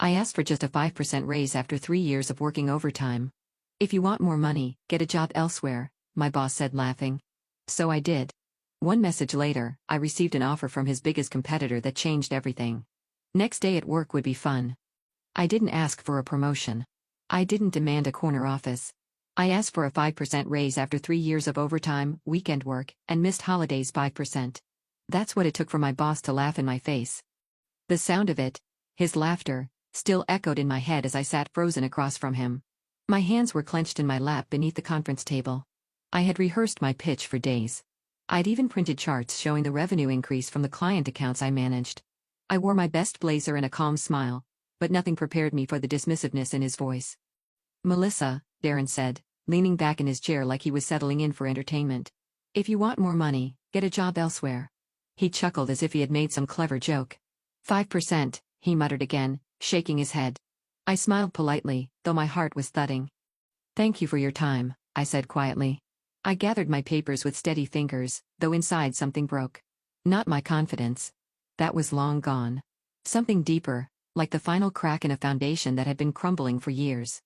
I asked for just a 5% raise after 3 years of working overtime. If you want more money, get a job elsewhere, my boss said, laughing. So I did. One message later, I received an offer from his biggest competitor that changed everything. Next day at work would be fun. I didn't ask for a promotion. I didn't demand a corner office. I asked for a 5% raise after 3 years of overtime, weekend work, and missed holidays. 5%. That's what it took for my boss to laugh in my face. The sound of it, his laughter, still echoed in my head as I sat frozen across from him. My hands were clenched in my lap beneath the conference table. I had rehearsed my pitch for days. I'd even printed charts showing the revenue increase from the client accounts I managed. I wore my best blazer and a calm smile, but nothing prepared me for the dismissiveness in his voice. "Melissa," Darren said, leaning back in his chair like he was settling in for entertainment. "If you want more money, get a job elsewhere." He chuckled as if he had made some clever joke. 5%, he muttered again, shaking his head. I smiled politely, though my heart was thudding. "Thank you for your time," I said quietly. I gathered my papers with steady fingers, though inside something broke. Not my confidence. That was long gone. Something deeper, like the final crack in a foundation that had been crumbling for years.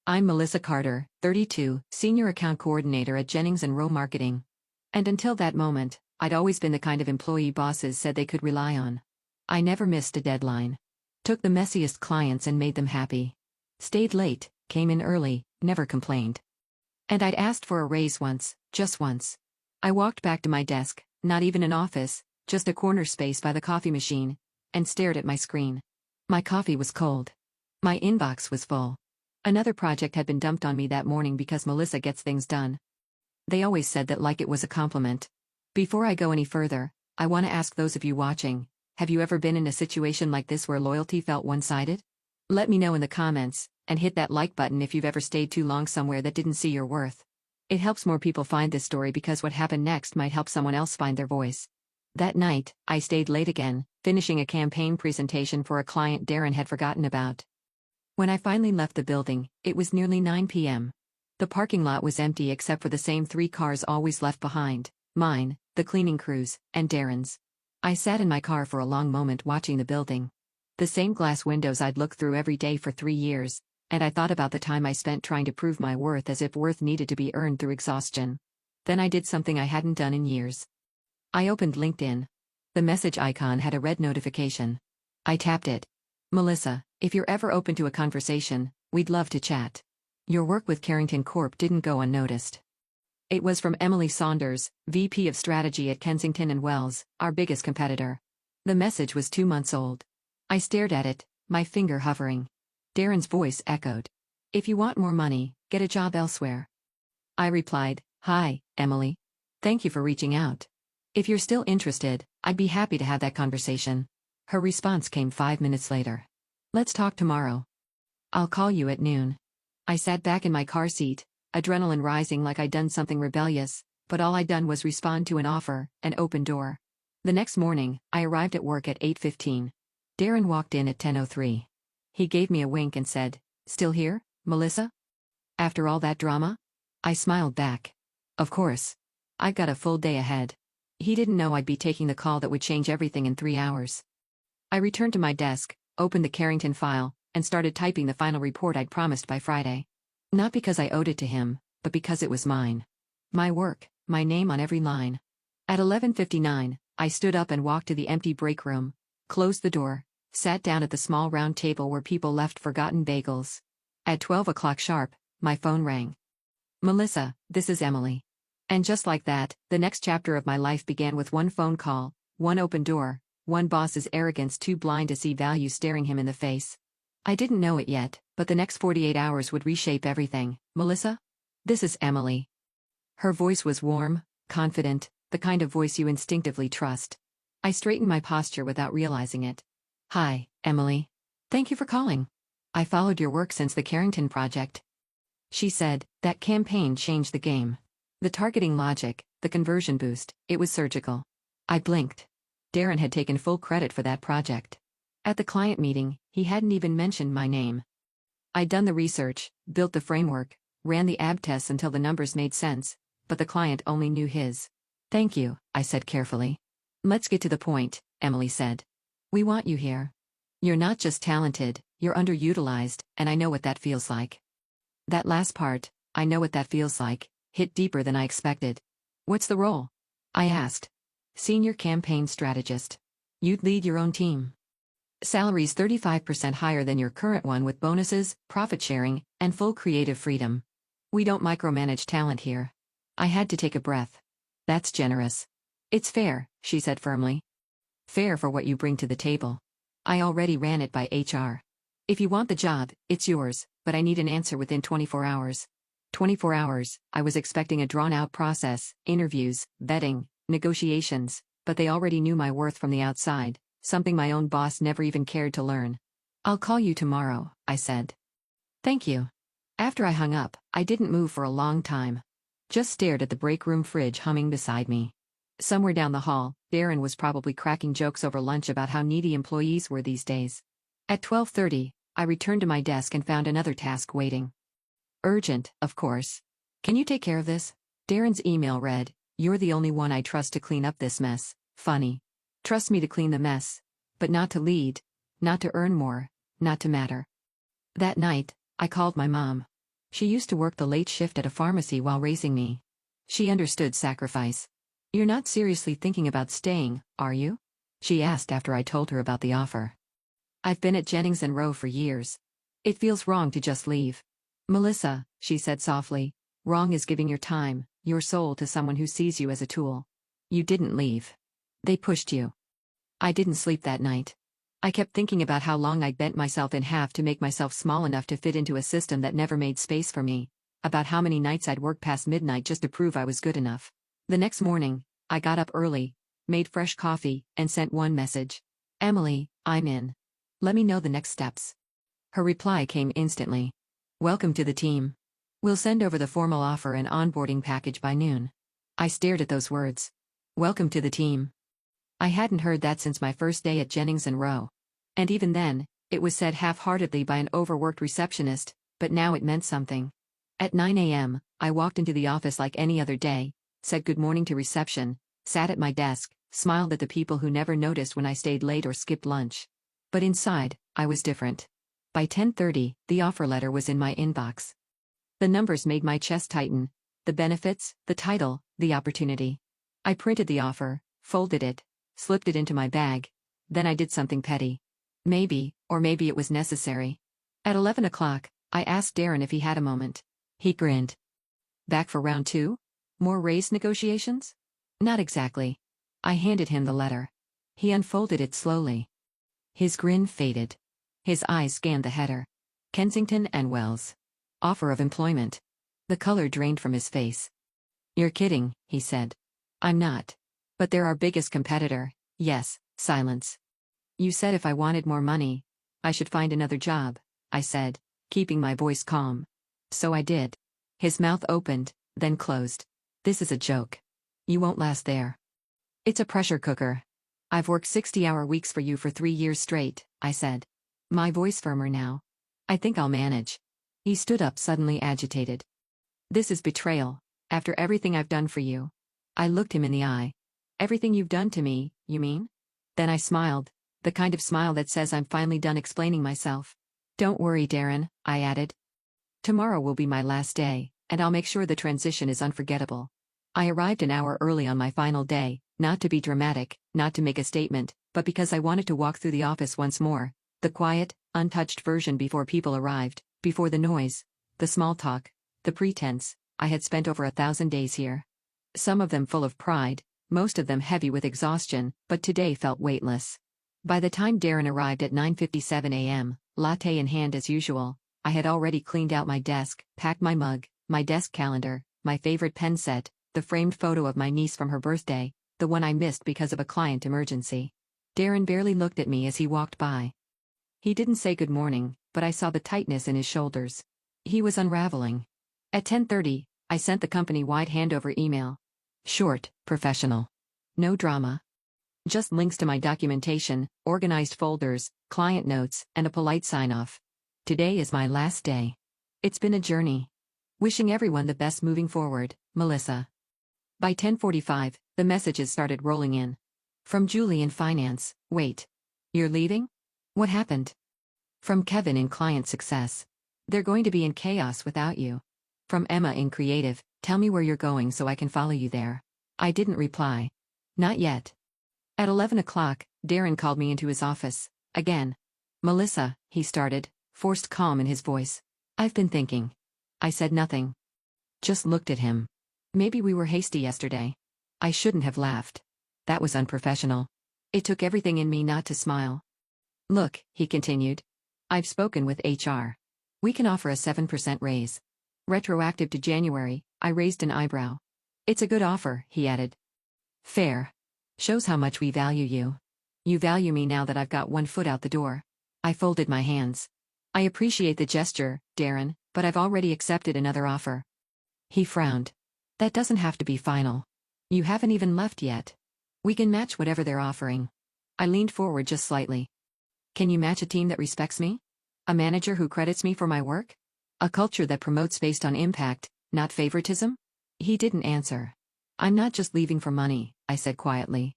"I'm Melissa Carter, 32, Senior Account Coordinator at Jennings & Rowe Marketing. And until that moment, I'd always been the kind of employee bosses said they could rely on. I never missed a deadline. Took the messiest clients and made them happy. Stayed late, came in early, never complained. And I'd asked for a raise once, just once. I walked back to my desk, not even an office, just a corner space by the coffee machine, and stared at my screen. My coffee was cold. My inbox was full. Another project had been dumped on me that morning because Melissa gets things done. They always said that like it was a compliment. Before I go any further, I want to ask those of you watching, have you ever been in a situation like this where loyalty felt one-sided? Let me know in the comments, and hit that like button if you've ever stayed too long somewhere that didn't see your worth. It helps more people find this story because what happened next might help someone else find their voice. That night, I stayed late again, finishing a campaign presentation for a client Darren had forgotten about. When I finally left the building, it was nearly 9 p.m. The parking lot was empty except for the same 3 cars always left behind, mine, the cleaning crew's, and Darren's. I sat in my car for a long moment watching the building. The same glass windows I'd looked through every day for 3 years, and I thought about the time I spent trying to prove my worth as if worth needed to be earned through exhaustion. Then I did something I hadn't done in years. I opened LinkedIn. The message icon had a red notification. I tapped it. "Melissa, if you're ever open to a conversation, we'd love to chat. Your work with Carrington Corp didn't go unnoticed." It was from Emily Saunders, VP of Strategy at Kensington & Wells, our biggest competitor. The message was 2 months old. I stared at it, my finger hovering. Darren's voice echoed. "If you want more money, get a job elsewhere." I replied, "Hi, Emily. Thank you for reaching out. If you're still interested, I'd be happy to have that conversation." Her response came 5 minutes later. "Let's talk tomorrow. I'll call you at noon." I sat back in my car seat, adrenaline rising like I'd done something rebellious, but all I'd done was respond to an offer, an open door. The next morning, I arrived at work at 8:15. Darren walked in at 10:03. He gave me a wink and said, "Still here, Melissa? After all that drama?" I smiled back. "Of course. I've got a full day ahead." He didn't know I'd be taking the call that would change everything in 3 hours. I returned to my desk, opened the Carrington file, and started typing the final report I'd promised by Friday. Not because I owed it to him, but because it was mine. My work, my name on every line. At 11:59, I stood up and walked to the empty break room, closed the door, sat down at the small round table where people left forgotten bagels. At 12 o'clock sharp, my phone rang. "Melissa, this is Emily." And just like that, the next chapter of my life began with one phone call, one open door, one boss's arrogance too blind to see value staring him in the face. I didn't know it yet, but the next 48 hours would reshape everything. "Melissa? This is Emily." Her voice was warm, confident, the kind of voice you instinctively trust. I straightened my posture without realizing it. "Hi, Emily. Thank you for calling. I followed your work since the Carrington project." She said, "That campaign changed the game. The targeting logic, the conversion boost, it was surgical." I blinked. Darren had taken full credit for that project. At the client meeting, he hadn't even mentioned my name. I'd done the research, built the framework, ran the AB tests until the numbers made sense, but the client only knew his. "Thank you," I said carefully. "Let's get to the point," Emily said. "We want you here. You're not just talented, you're underutilized, and I know what that feels like. That last part, I know what that feels like, hit deeper than I expected. What's the role? I asked. Senior campaign strategist. You'd lead your own team. Salary's 35% higher than your current one with bonuses, profit sharing, and full creative freedom. We don't micromanage talent here. I had to take a breath. That's generous. It's fair, she said firmly. Fair for what you bring to the table. I already ran it by HR. If you want the job, it's yours, but I need an answer within 24 hours. 24 hours, I was expecting a drawn-out process, interviews, vetting, negotiations, but they already knew my worth from the outside, something my own boss never even cared to learn. I'll call you tomorrow, I said. Thank you. After I hung up, I didn't move for a long time. Just stared at the break room fridge humming beside me. Somewhere down the hall, Darren was probably cracking jokes over lunch about how needy employees were these days. At 12:30, I returned to my desk and found another task waiting. Urgent, of course. Can you take care of this? Darren's email read, "You're the only one I trust to clean up this mess." Funny. Trust me to clean the mess. But not to lead. Not to earn more. Not to matter. That night, I called my mom. She used to work the late shift at a pharmacy while raising me. She understood sacrifice. "You're not seriously thinking about staying, are you?" she asked after I told her about the offer. "I've been at Jennings & Rowe for years. It feels wrong to just leave." "Melissa," she said softly, "wrong is giving your time, your soul to someone who sees you as a tool. You didn't leave. They pushed you." I didn't sleep that night. I kept thinking about how long I'd bent myself in half to make myself small enough to fit into a system that never made space for me, about how many nights I'd work past midnight just to prove I was good enough. The next morning, I got up early, made fresh coffee, and sent one message. "Emily, I'm in. Let me know the next steps." Her reply came instantly. "Welcome to the team. We'll send over the formal offer and onboarding package by noon." I stared at those words. Welcome to the team. I hadn't heard that since my first day at Jennings & Rowe. And even then, it was said half-heartedly by an overworked receptionist, but now it meant something. At 9 a.m., I walked into the office like any other day, said good morning to reception, sat at my desk, smiled at the people who never noticed when I stayed late or skipped lunch. But inside, I was different. By 10:30, the offer letter was in my inbox. The numbers made my chest tighten. The benefits, the title, the opportunity. I printed the offer, folded it, slipped it into my bag. Then I did something petty. Maybe it was necessary. At 11 o'clock, I asked Darren if he had a moment. He grinned. "Back for round 2? More raise negotiations?" "Not exactly." I handed him the letter. He unfolded it slowly. His grin faded. His eyes scanned the header. Kensington and Wells. Offer of employment. The color drained from his face. "You're kidding," he said. "I'm not. But they're our biggest competitor." Yes, silence. "You said if I wanted more money, I should find another job," I said, keeping my voice calm. "So I did." His mouth opened, then closed. "This is a joke. You won't last there. It's a pressure cooker. I've worked 60-hour weeks for you for 3 years straight," I said. My voice firmer now. "I think I'll manage." He stood up suddenly agitated. "This is betrayal, after everything I've done for you." I looked him in the eye. "Everything you've done to me, you mean?" Then I smiled, the kind of smile that says I'm finally done explaining myself. "Don't worry, Darren," I added. "Tomorrow will be my last day, and I'll make sure the transition is unforgettable." I arrived an hour early on my final day, not to be dramatic, not to make a statement, but because I wanted to walk through the office once more, the quiet, untouched version before people arrived, before the noise, the small talk, the pretense. I had spent over 1,000 days here. Some of them full of pride, most of them heavy with exhaustion, but today felt weightless. By the time Darren arrived at 9:57 a.m., latte in hand as usual, I had already cleaned out my desk, packed my mug, my desk calendar, my favorite pen set, the framed photo of my niece from her birthday, the one I missed because of a client emergency. Darren barely looked at me as he walked by. He didn't say good morning, but I saw the tightness in his shoulders. He was unraveling. At 10:30, I sent the company-wide handover email. Short, professional. No drama. Just links to my documentation, organized folders, client notes, and a polite sign-off. Today is my last day. It's been a journey. Wishing everyone the best moving forward, Melissa. By 10:45, the messages started rolling in. From Julie in finance. "Wait. You're leaving?" What happened? From Kevin in client success. They're going to be in chaos without you. From Emma in creative, tell me where you're going so I can follow you there. I didn't reply. Not yet. At 11 o'clock, Darren called me into his office. Again. Melissa, he started, forced calm in his voice. I've been thinking. I said nothing. Just looked at him. Maybe we were hasty yesterday. I shouldn't have laughed. That was unprofessional. It took everything in me not to smile. Look, he continued. I've spoken with HR. We can offer a 7% raise. Retroactive to January, I raised an eyebrow. It's a good offer, he added. Fair. Shows how much we value you. You value me now that I've got one foot out the door. I folded my hands. I appreciate the gesture, Darren, but I've already accepted another offer. He frowned. That doesn't have to be final. You haven't even left yet. We can match whatever they're offering. I leaned forward just slightly. Can you match a team that respects me? A manager who credits me for my work? A culture that promotes based on impact, not favoritism? He didn't answer. I'm not just leaving for money, I said quietly.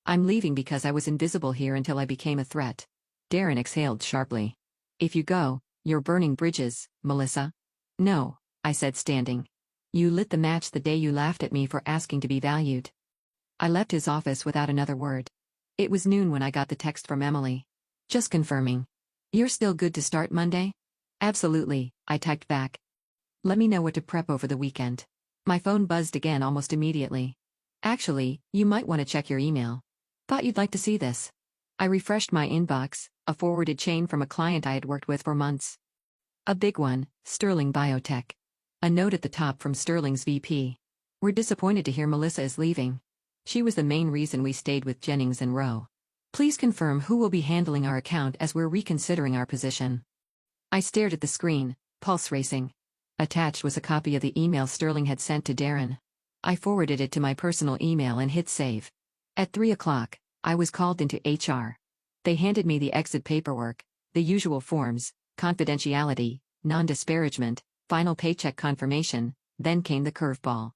I'm leaving because I was invisible here until I became a threat. Darren exhaled sharply. If you go, you're burning bridges, Melissa. No, I said standing. You lit the match the day you laughed at me for asking to be valued. I left his office without another word. It was noon when I got the text from Emily. Just confirming. You're still good to start Monday? Absolutely, I typed back. Let me know what to prep over the weekend. My phone buzzed again almost immediately. Actually, you might want to check your email. Thought you'd like to see this. I refreshed my inbox, a forwarded chain from a client I had worked with for months. A big one, Sterling Biotech. A note at the top from Sterling's VP. We're disappointed to hear Melissa is leaving. She was the main reason we stayed with Jennings and Rowe. Please confirm who will be handling our account as we're reconsidering our position. I stared at the screen, pulse racing. Attached was a copy of the email Sterling had sent to Darren. I forwarded it to my personal email and hit save. At 3 o'clock, I was called into HR. They handed me the exit paperwork, the usual forms, confidentiality, non-disparagement, final paycheck confirmation, then came the curveball.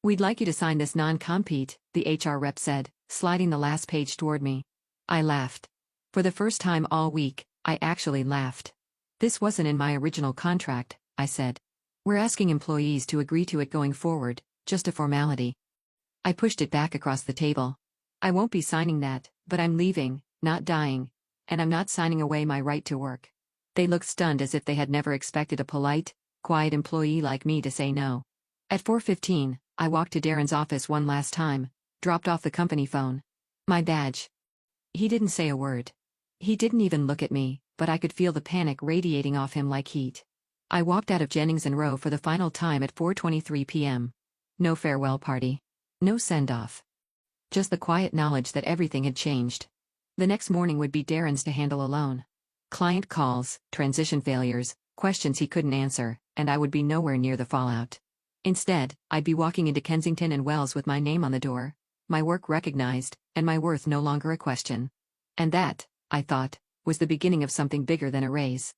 We'd like you to sign this non-compete, the HR rep said, sliding the last page toward me. I laughed. For the first time all week, I actually laughed. This wasn't in my original contract, I said. We're asking employees to agree to it going forward, just a formality. I pushed it back across the table. I won't be signing that, but I'm leaving, not dying. And I'm not signing away my right to work. They looked stunned as if they had never expected a polite, quiet employee like me to say no. At 4:15, I walked to Darren's office one last time, dropped off the company phone. My badge. He didn't say a word. He didn't even look at me, but I could feel the panic radiating off him like heat. I walked out of Jennings and Rowe for the final time at 4:23 p.m. No farewell party. No send-off. Just the quiet knowledge that everything had changed. The next morning would be Darren's to handle alone. Client calls, transition failures, questions he couldn't answer, and I would be nowhere near the fallout. Instead, I'd be walking into Kensington and Wells with my name on the door, my work recognized, and my worth no longer a question. And that, I thought, was the beginning of something bigger than a raise.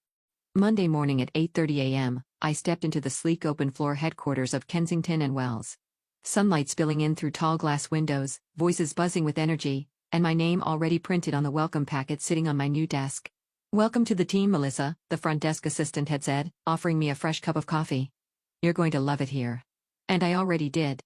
Monday morning at 8:30 a.m., I stepped into the sleek open-floor headquarters of Kensington and Wells. Sunlight spilling in through tall glass windows, voices buzzing with energy, and my name already printed on the welcome packet sitting on my new desk. Welcome to the team, Melissa, the front desk assistant had said, offering me a fresh cup of coffee. You're going to love it here. And I already did.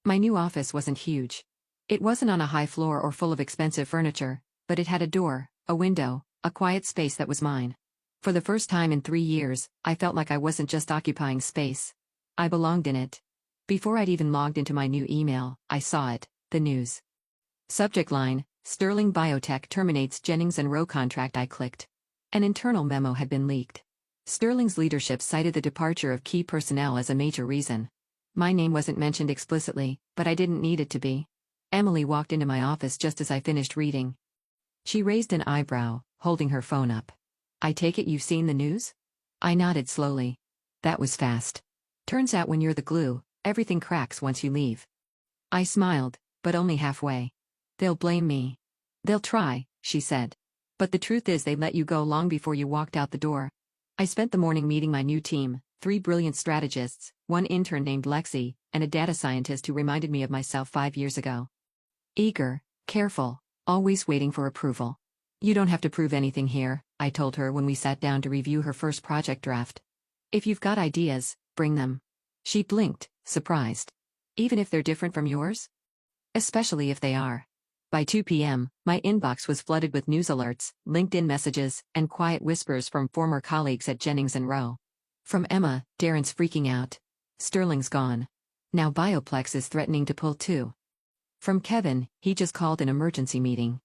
My new office wasn't huge. It wasn't on a high floor or full of expensive furniture, but it had a door, a window, a quiet space that was mine. For the first time in 3 years, I felt like I wasn't just occupying space. I belonged in it. Before I'd even logged into my new email, I saw it, the news. Subject line, Sterling Biotech terminates Jennings and Rowe contract. I clicked. An internal memo had been leaked. Sterling's leadership cited the departure of key personnel as a major reason. My name wasn't mentioned explicitly, but I didn't need it to be. Emily walked into my office just as I finished reading. She raised an eyebrow, holding her phone up. I take it you've seen the news? I nodded slowly. That was fast. Turns out when you're the glue, everything cracks once you leave. I smiled, but only halfway. They'll blame me. They'll try, she said. But the truth is they let you go long before you walked out the door. I spent the morning meeting my new team, 3 brilliant strategists, 1 intern named Lexi, and a data scientist who reminded me of myself 5 years ago. Eager, careful, always waiting for approval. You don't have to prove anything here, I told her when we sat down to review her first project draft. If you've got ideas, bring them. She blinked, surprised. Even if they're different from yours? Especially if they are. By 2 p.m., my inbox was flooded with news alerts, LinkedIn messages, and quiet whispers from former colleagues at Jennings & Rowe. From Emma, Darren's freaking out. Sterling's gone. Now Bioplex is threatening to pull too. From Kevin, he just called an emergency meeting.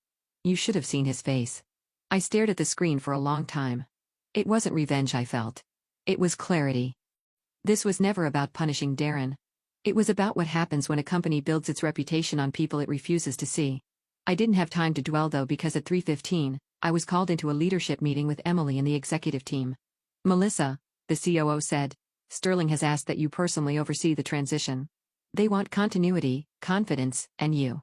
You should have seen his face. I stared at the screen for a long time. It wasn't revenge I felt. It was clarity. This was never about punishing Darren. It was about what happens when a company builds its reputation on people it refuses to see. I didn't have time to dwell though because at 3:15, I was called into a leadership meeting with Emily and the executive team. Melissa, the COO said, Sterling has asked that you personally oversee the transition. They want continuity, confidence, and you.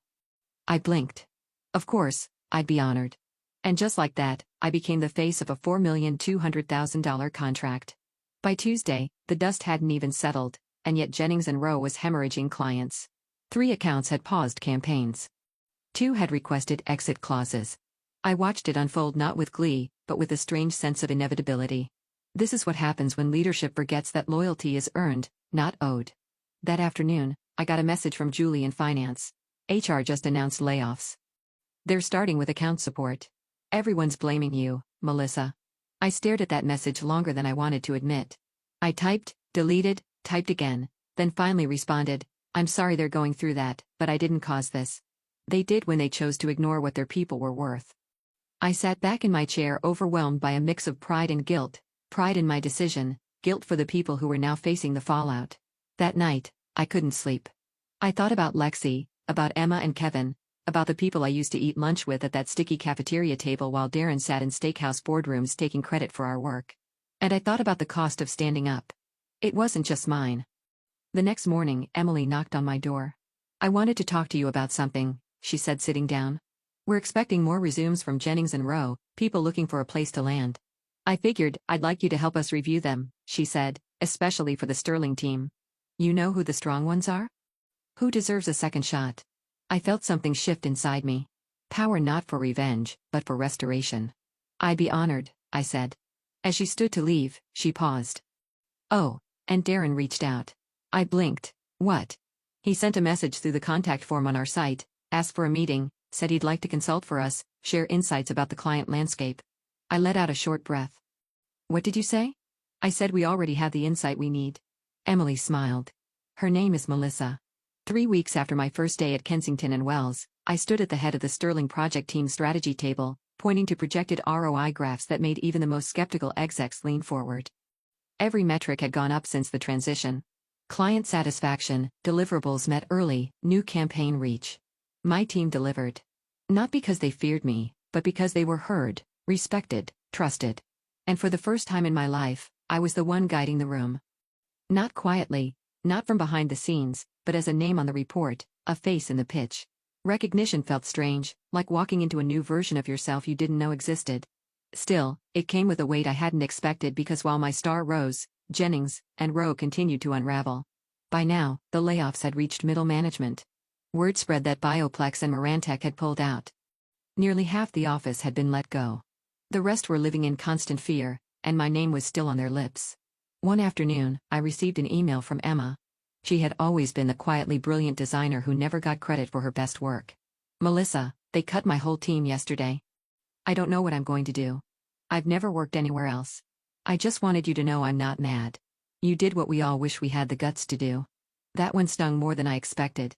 I blinked. Of course, I'd be honored. And just like that, I became the face of a $4,200,000 contract. By Tuesday, the dust hadn't even settled, and yet Jennings & Rowe was hemorrhaging clients. 3 accounts had paused campaigns. 2 had requested exit clauses. I watched it unfold not with glee, but with a strange sense of inevitability. This is what happens when leadership forgets that loyalty is earned, not owed. That afternoon, I got a message from Julie in finance. HR just announced layoffs. They're starting with account support. Everyone's blaming you, Melissa. I stared at that message longer than I wanted to admit. I typed, deleted, typed again, then finally responded, I'm sorry they're going through that, but I didn't cause this. They did when they chose to ignore what their people were worth. I sat back in my chair overwhelmed by a mix of pride and guilt, pride in my decision, guilt for the people who were now facing the fallout. That night, I couldn't sleep. I thought about Lexi, about Emma and Kevin, about the people I used to eat lunch with at that sticky cafeteria table while Darren sat in steakhouse boardrooms taking credit for our work. And I thought about the cost of standing up. It wasn't just mine. The next morning, Emily knocked on my door. I wanted to talk to you about something, she said sitting down. We're expecting more resumes from Jennings & Rowe, people looking for a place to land. I figured I'd like you to help us review them, she said, especially for the Sterling team. You know who the strong ones are? Who deserves a second shot? I felt something shift inside me. Power not for revenge, but for restoration. I'd be honored, I said. As she stood to leave, she paused. Oh, and Darren reached out. I blinked. What? He sent a message through the contact form on our site, asked for a meeting, said he'd like to consult for us, share insights about the client landscape. I let out a short breath. What did you say? I said we already have the insight we need. Emily smiled. Her name is Melissa. 3 weeks after my first day at Kensington and Wells, I stood at the head of the Sterling project team's strategy table, pointing to projected ROI graphs that made even the most skeptical execs lean forward. Every metric had gone up since the transition. Client satisfaction, deliverables met early, new campaign reach. My team delivered. Not because they feared me, but because they were heard, respected, trusted. And for the first time in my life, I was the one guiding the room. Not quietly, not from behind the scenes, but as a name on the report, a face in the pitch. Recognition felt strange, like walking into a new version of yourself you didn't know existed. Still, it came with a weight I hadn't expected because while my star rose, Jennings & Rowe continued to unravel. By now, the layoffs had reached middle management. Word spread that Bioplex and Morantec had pulled out. Nearly half the office had been let go. The rest were living in constant fear, and my name was still on their lips. One afternoon, I received an email from Emma. She had always been the quietly brilliant designer who never got credit for her best work. Melissa, they cut my whole team yesterday. I don't know what I'm going to do. I've never worked anywhere else. I just wanted you to know I'm not mad. You did what we all wish we had the guts to do. That one stung more than I expected.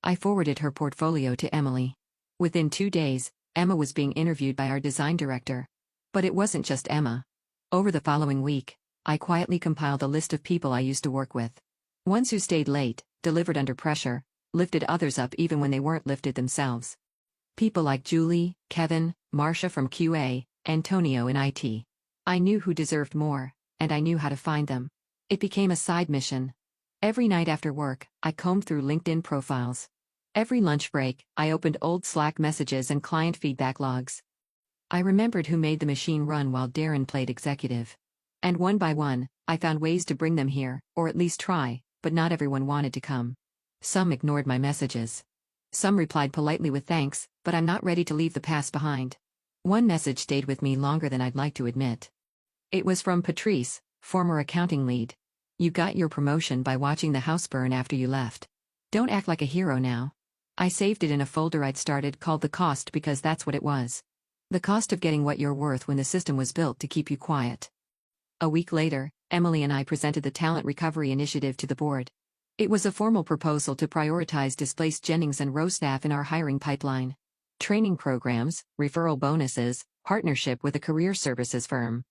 I forwarded her portfolio to Emily. Within 2 days, Emma was being interviewed by our design director. But it wasn't just Emma. Over the following week, I quietly compiled a list of people I used to work with. Ones who stayed late, delivered under pressure, lifted others up even when they weren't lifted themselves. People like Julie, Kevin, Marcia from QA, Antonio in IT. I knew who deserved more, and I knew how to find them. It became a side mission. Every night after work, I combed through LinkedIn profiles. Every lunch break, I opened old Slack messages and client feedback logs. I remembered who made the machine run while Darren played executive. And one by one, I found ways to bring them here, or at least try, but not everyone wanted to come. Some ignored my messages. Some replied politely with thanks, but I'm not ready to leave the past behind. One message stayed with me longer than I'd like to admit. It was from Patrice, former accounting lead. You got your promotion by watching the house burn after you left. Don't act like a hero now. I saved it in a folder I'd started called The Cost because that's what it was. The cost of getting what you're worth when the system was built to keep you quiet. A week later, Emily and I presented the Talent Recovery Initiative to the board. It was a formal proposal to prioritize displaced Jennings and Rowe staff in our hiring pipeline. Training programs, referral bonuses, partnership with a career services firm.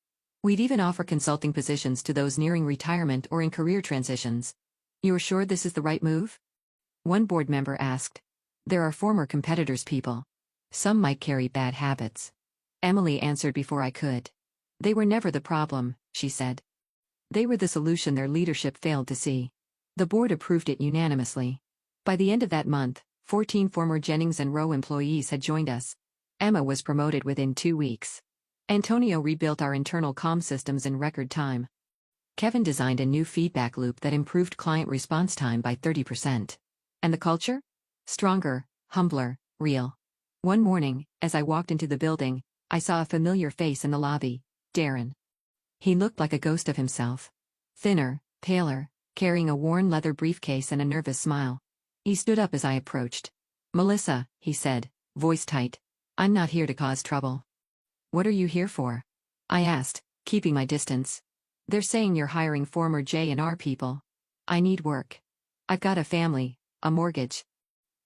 We'd even offer consulting positions to those nearing retirement or in career transitions. You're sure this is the right move? One board member asked. There are former competitors, people. Some might carry bad habits. Emily answered before I could. They were never the problem, she said. They were the solution their leadership failed to see. The board approved it unanimously. By the end of that month, 14 former Jennings and Rowe employees had joined us. Emma was promoted within 2 weeks. Antonio rebuilt our internal comm systems in record time. Kevin designed a new feedback loop that improved client response time by 30%. And the culture? Stronger, humbler, real. One morning, as I walked into the building, I saw a familiar face in the lobby, Darren. He looked like a ghost of himself. Thinner, paler, carrying a worn leather briefcase and a nervous smile. He stood up as I approached. Melissa, he said, voice tight. I'm not here to cause trouble. What are you here for? I asked, keeping my distance. They're saying you're hiring former J&R people. I need work. I've got a family, a mortgage.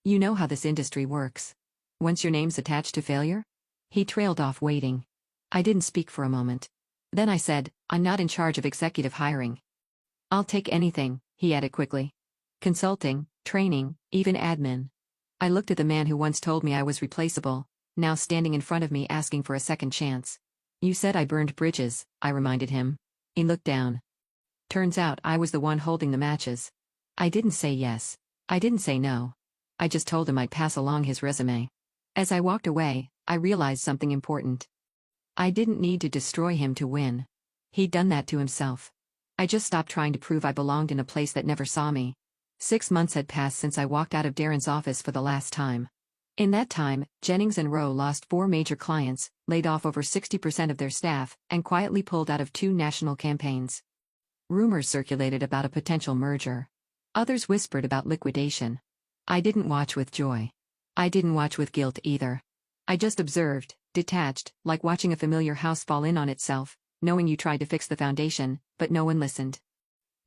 You know how this industry works. Once your name's attached to failure? He trailed off waiting. I didn't speak for a moment. Then I said, I'm not in charge of executive hiring. I'll take anything, he added quickly. Consulting, training, even admin. I looked at the man who once told me I was replaceable, now standing in front of me asking for a second chance. You said I burned bridges, I reminded him. He looked down. Turns out I was the one holding the matches. I didn't say yes. I didn't say no. I just told him I'd pass along his resume. As I walked away, I realized something important. I didn't need to destroy him to win. He'd done that to himself. I just stopped trying to prove I belonged in a place that never saw me. 6 months had passed since I walked out of Darren's office for the last time. In that time, Jennings and Rowe lost 4 major clients, laid off over 60% of their staff, and quietly pulled out of 2 national campaigns. Rumors circulated about a potential merger. Others whispered about liquidation. I didn't watch with joy. I didn't watch with guilt either. I just observed, detached, like watching a familiar house fall in on itself, knowing you tried to fix the foundation, but no one listened.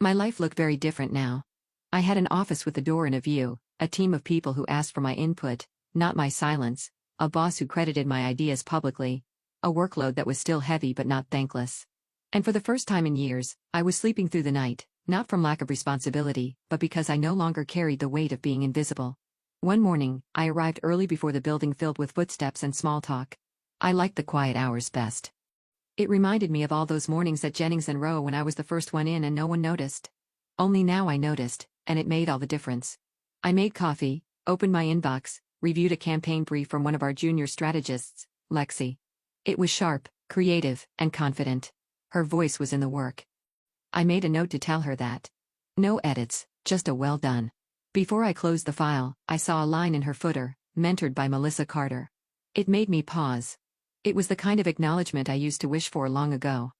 My life looked very different now. I had an office with a door and a view, a team of people who asked for my input, not my silence, a boss who credited my ideas publicly, a workload that was still heavy but not thankless. And for the first time in years, I was sleeping through the night, not from lack of responsibility, but because I no longer carried the weight of being invisible. One morning, I arrived early before the building filled with footsteps and small talk. I liked the quiet hours best. It reminded me of all those mornings at Jennings and Rowe when I was the first one in and no one noticed. Only now I noticed, and it made all the difference. I made coffee, opened my inbox, reviewed a campaign brief from one of our junior strategists, Lexi. It was sharp, creative, and confident. Her voice was in the work. I made a note to tell her that. No edits, just a well done. Before I closed the file, I saw a line in her footer, mentored by Melissa Carter. It made me pause. It was the kind of acknowledgement I used to wish for long ago.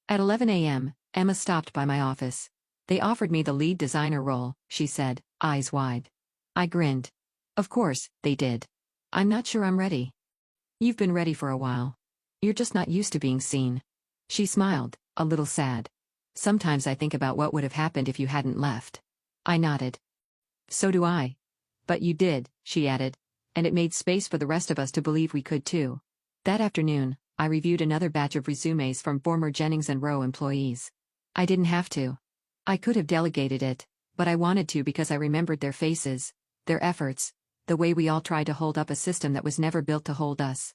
At 11 a.m., Emma stopped by my office. They offered me the lead designer role, she said, eyes wide. I grinned. Of course, they did. I'm not sure I'm ready. You've been ready for a while. You're just not used to being seen. She smiled, a little sad. Sometimes I think about what would have happened if you hadn't left. I nodded. So do I. But you did, she added, and it made space for the rest of us to believe we could too. That afternoon, I reviewed another batch of resumes from former Jennings and Rowe employees. I didn't have to. I could have delegated it, but I wanted to because I remembered their faces, their efforts, the way we all tried to hold up a system that was never built to hold us.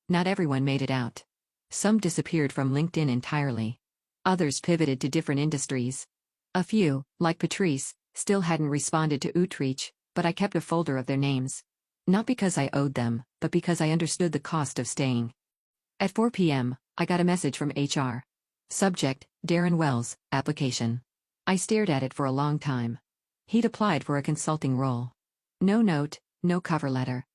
Not everyone made it out. Some disappeared from LinkedIn entirely. Others pivoted to different industries. A few, like Patrice, still hadn't responded to outreach, but I kept a folder of their names. Not because I owed them, but because I understood the cost of staying. At 4 p.m., I got a message from HR. Subject, Darren Wells, application. I stared at it for a long time. He'd applied for a consulting role. No note, no cover letter.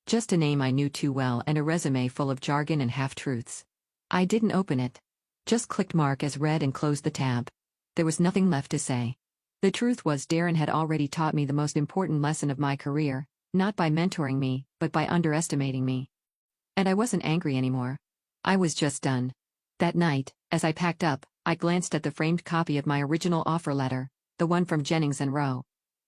Just a name I knew too well and a resume full of jargon and half-truths. I didn't open it. Just clicked mark as read and closed the tab. There was nothing left to say. The truth was Darren had already taught me the most important lesson of my career, not by mentoring me, but by underestimating me. And I wasn't angry anymore. I was just done. That night, as I packed up, I glanced at the framed copy of my original offer letter, the one from Jennings and Rowe.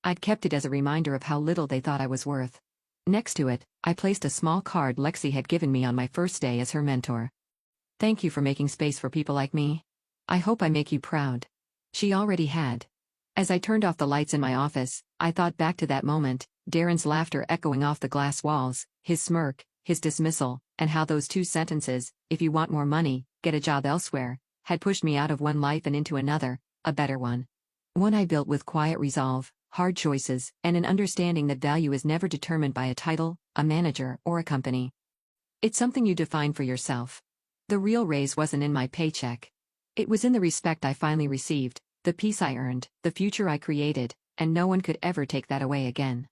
I'd kept it as a reminder of how little they thought I was worth. Next to it, I placed a small card Lexi had given me on my first day as her mentor. "Thank you for making space for people like me. I hope I make you proud." She already had. As I turned off the lights in my office, I thought back to that moment, Darren's laughter echoing off the glass walls, his smirk, his dismissal, and how those two sentences, "If you want more money, get a job elsewhere," had pushed me out of one life and into another, a better one. One I built with quiet resolve, hard choices, and an understanding that value is never determined by a title, a manager, or a company. It's something you define for yourself. The real raise wasn't in my paycheck. It was in the respect I finally received, the peace I earned, the future I created, and no one could ever take that away again.